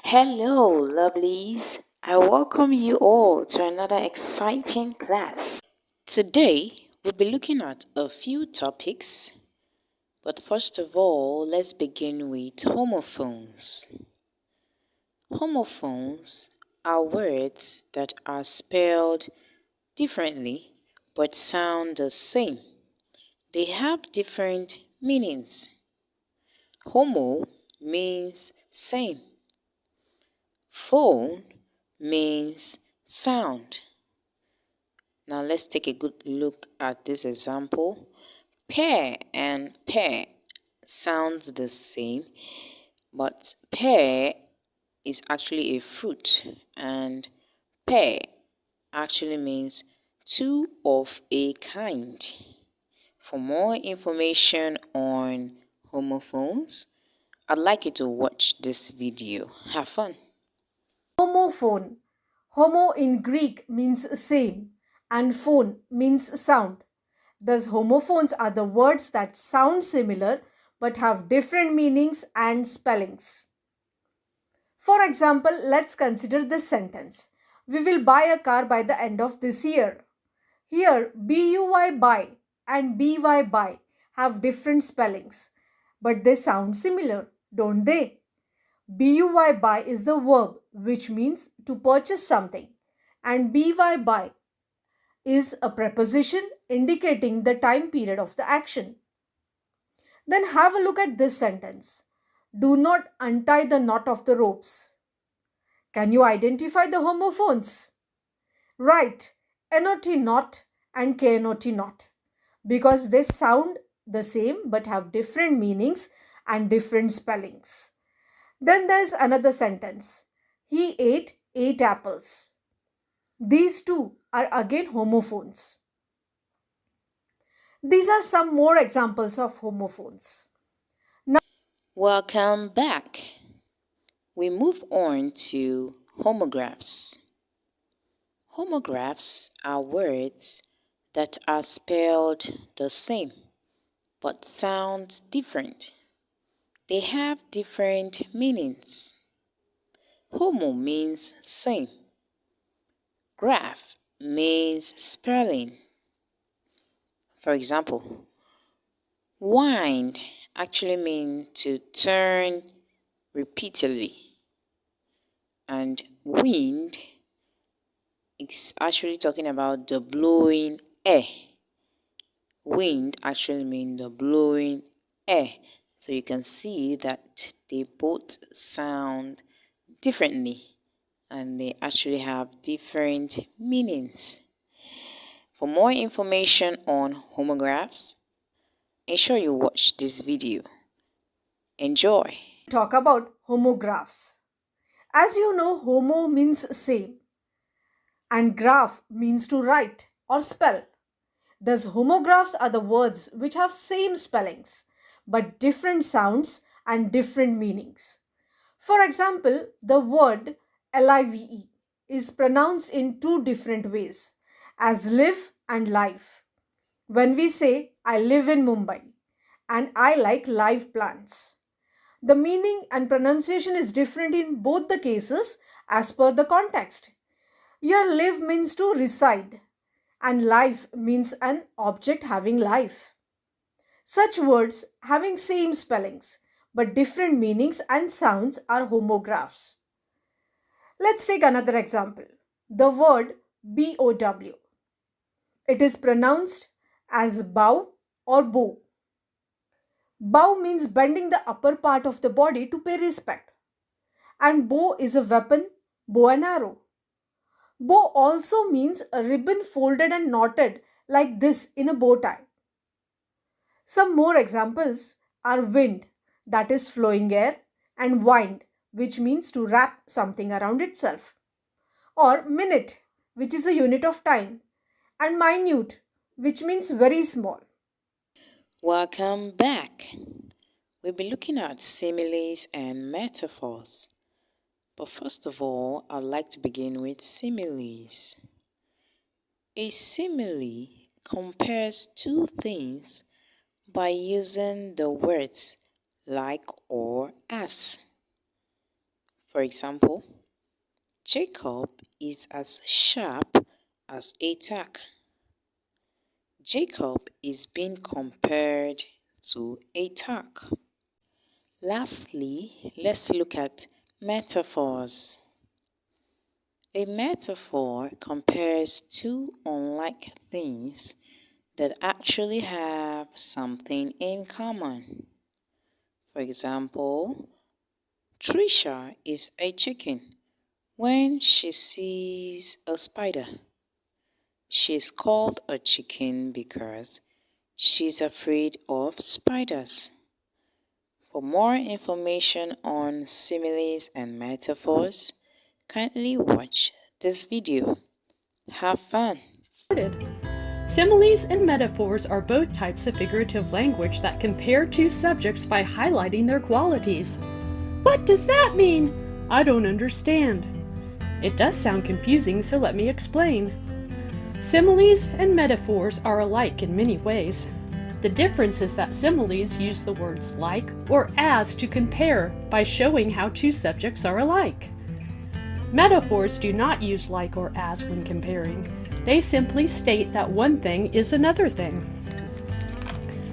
Hello, lovelies. I welcome you all to another exciting class. Today, we'll be looking at a few topics, but first of all, let's begin with homophones. Homophones are words that are spelled differently but sound the same. They have different meanings. Homo means same. Phone means sound. Now let's take a good look at this example. Pear and pear sounds the same, but pear is actually a fruit and pear actually means two of a kind. For more information on homophones, I'd like you to watch this video. Have fun. Homophone. Homo in Greek means same and phone means sound. Thus, homophones are the words that sound similar but have different meanings and spellings. For example, let's consider this sentence. We will buy a car by the end of this year. Here, buy buy and by buy have different spellings, but they sound similar, don't they? Buy is the verb which means to purchase something, and buy is a preposition indicating the time period of the action. Then have a look at this sentence. Do not untie the knot of the ropes. Can you identify the homophones? Right, not not and not not, because they sound the same but have different meanings and different spellings. Then there's another sentence. He ate 8 apples. These two are again homophones. These are some more examples of homophones. Welcome back. We move on to homographs. Homographs are words that are spelled the same but sound different. They have different meanings. Homo means same. Graph means spelling. For example, wind actually means to turn repeatedly, and wind is actually talking about the blowing air. Wind actually means the blowing air. So you can see that they both sound differently and they actually have different meanings. For more information on homographs, ensure you watch this video. Enjoy. Talk about homographs. As you know, homo means same and graph means to write or spell. Thus, homographs are the words which have same spellings but different sounds and different meanings. For example, the word live is pronounced in two different ways as live and life. When we say I live in Mumbai and I like live plants, the meaning and pronunciation is different in both the cases as per the context. Here, live means to reside and life means an object having life. Such words having same spellings but different meanings and sounds are homographs. Let's take another example. The word BOW. It is pronounced as bow or bow. Bow means bending the upper part of the body to pay respect. And bow is a weapon, bow and arrow. Bow also means a ribbon folded and knotted like this in a bow tie. Some more examples are wind, that is flowing air, and wind, which means to wrap something around itself, or minute, which is a unit of time, and minute, which means very small. Welcome back. We'll be looking at similes and metaphors. But first of all, I'd like to begin with similes. A simile compares two things by using the words like or as. For example, Jacob is as sharp as a tack. Jacob is being compared to a tack. Lastly, let's look at metaphors. A metaphor compares two unlike things that actually have something in common. For example, Trisha is a chicken when she sees a spider. She's called a chicken because she's afraid of spiders. For more information on similes and metaphors, kindly watch this video. Have fun! Similes and metaphors are both types of figurative language that compare two subjects by highlighting their qualities. What does that mean? I don't understand. It does sound confusing, so let me explain. Similes and metaphors are alike in many ways. The difference is that similes use the words like or as to compare by showing how two subjects are alike. Metaphors do not use like or as when comparing. They simply state that one thing is another thing.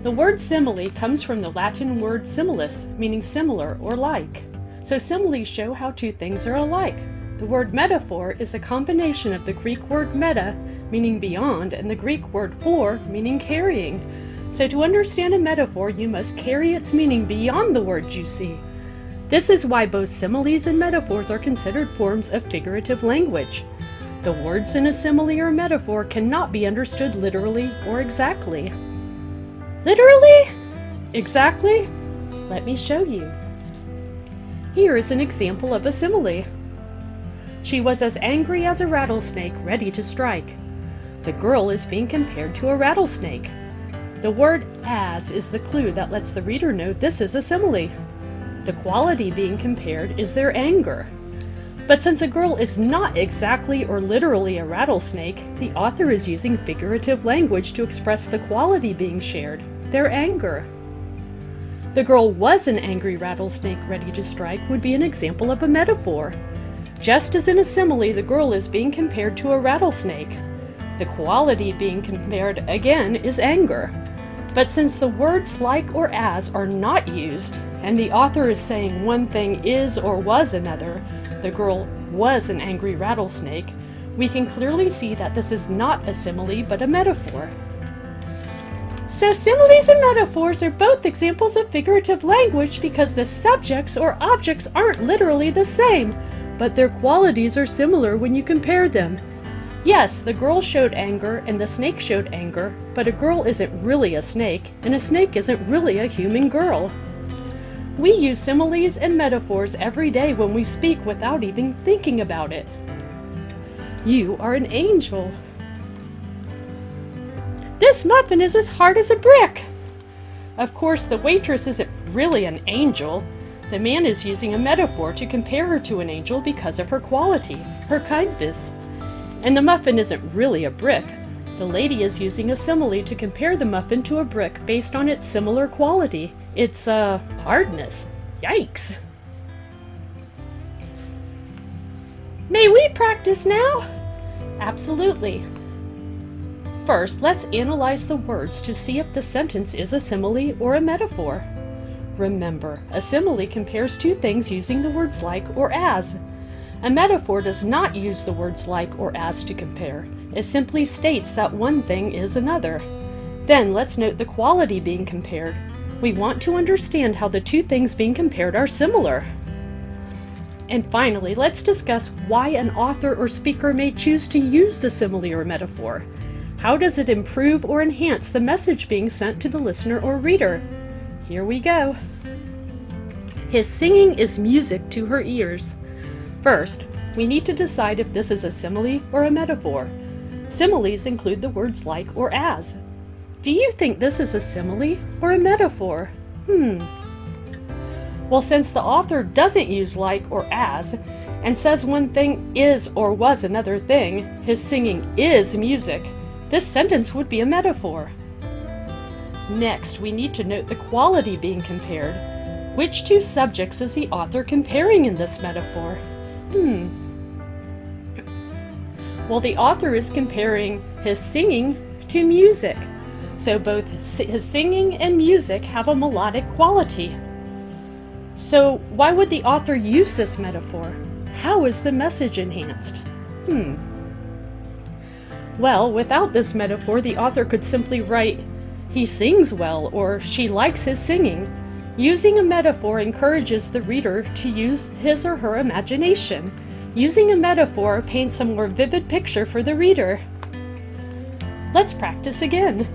The word simile comes from the Latin word similis, meaning similar or like. So similes show how two things are alike. The word metaphor is a combination of the Greek word meta, meaning beyond, and the Greek word for, meaning carrying. So to understand a metaphor, you must carry its meaning beyond the words you see. This is why both similes and metaphors are considered forms of figurative language. The words in a simile or metaphor cannot be understood literally or exactly. Literally? Exactly? Let me show you. Here is an example of a simile. She was as angry as a rattlesnake ready to strike. The girl is being compared to a rattlesnake. The word as is the clue that lets the reader know this is a simile. The quality being compared is their anger. But since a girl is not exactly or literally a rattlesnake, the author is using figurative language to express the quality being shared, their anger. The girl was an angry rattlesnake ready to strike would be an example of a metaphor. Just as in a simile, the girl is being compared to a rattlesnake. The quality being compared, again, is anger. But since the words like or as are not used, and the author is saying one thing is or was another, the girl was an angry rattlesnake, we can clearly see that this is not a simile but a metaphor. So similes and metaphors are both examples of figurative language because the subjects or objects aren't literally the same, but their qualities are similar when you compare them. Yes, the girl showed anger and the snake showed anger, but a girl isn't really a snake, and a snake isn't really a human girl. We use similes and metaphors every day when we speak without even thinking about it. You are an angel. This muffin is as hard as a brick. Of course, the waitress isn't really an angel. The man is using a metaphor to compare her to an angel because of her quality, her kindness. And the muffin isn't really a brick. The lady is using a simile to compare the muffin to a brick based on its similar quality, its hardness. Yikes! May we practice now? Absolutely. First, let's analyze the words to see if the sentence is a simile or a metaphor. Remember, a simile compares two things using the words like or as. A metaphor does not use the words like or as to compare. It simply states that one thing is another. Then let's note the quality being compared. We want to understand how the two things being compared are similar. And finally, let's discuss why an author or speaker may choose to use the simile or metaphor. How does it improve or enhance the message being sent to the listener or reader? Here we go. His singing is music to her ears. First, we need to decide if this is a simile or a metaphor. Similes include the words like or as. Do you think this is a simile or a metaphor? Well, since the author doesn't use like or as, and says one thing is or was another thing, his singing is music, this sentence would be a metaphor. Next, we need to note the quality being compared. Which two subjects is the author comparing in this metaphor? Well, the author is comparing his singing to music. So both his singing and music have a melodic quality. So why would the author use this metaphor? How is the message enhanced? Well, without this metaphor, the author could simply write, "He sings well," or "She likes his singing." Using a metaphor encourages the reader to use his or her imagination. Using a metaphor paints a more vivid picture for the reader. Let's practice again.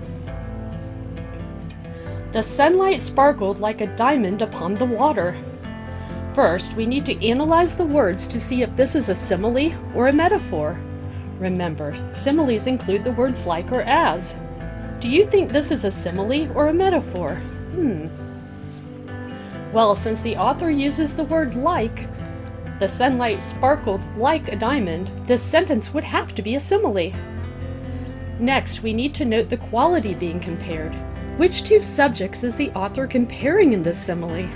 The sunlight sparkled like a diamond upon the water. First, we need to analyze the words to see if this is a simile or a metaphor. Remember, similes include the words like or as. Do you think this is a simile or a metaphor? Well, since the author uses the word like, the sunlight sparkled like a diamond, this sentence would have to be a simile. Next, we need to note the quality being compared. Which two subjects is the author comparing in this simile?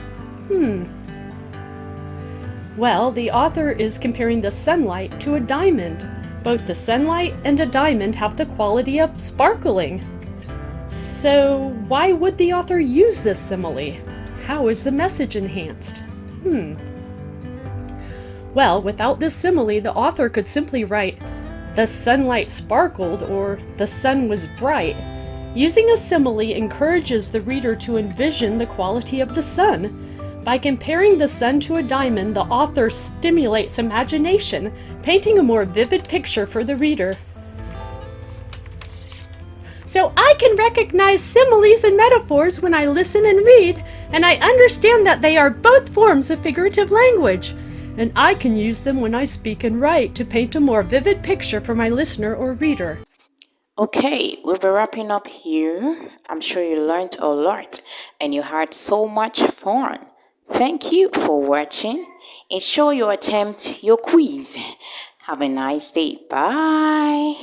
Well, the author is comparing the sunlight to a diamond. Both the sunlight and a diamond have the quality of sparkling. So why would the author use this simile? How is the message enhanced? Well, without this simile, the author could simply write, "The sunlight sparkled," or "The sun was bright." Using a simile encourages the reader to envision the quality of the sun. By comparing the sun to a diamond, the author stimulates imagination, painting a more vivid picture for the reader. So I can recognize similes and metaphors when I listen and read, and I understand that they are both forms of figurative language. And I can use them when I speak and write to paint a more vivid picture for my listener or reader. Okay, we'll be wrapping up here. I'm sure you learned a lot and you had so much fun. Thank you for watching. Ensure you attempt your quiz. Have a nice day. Bye.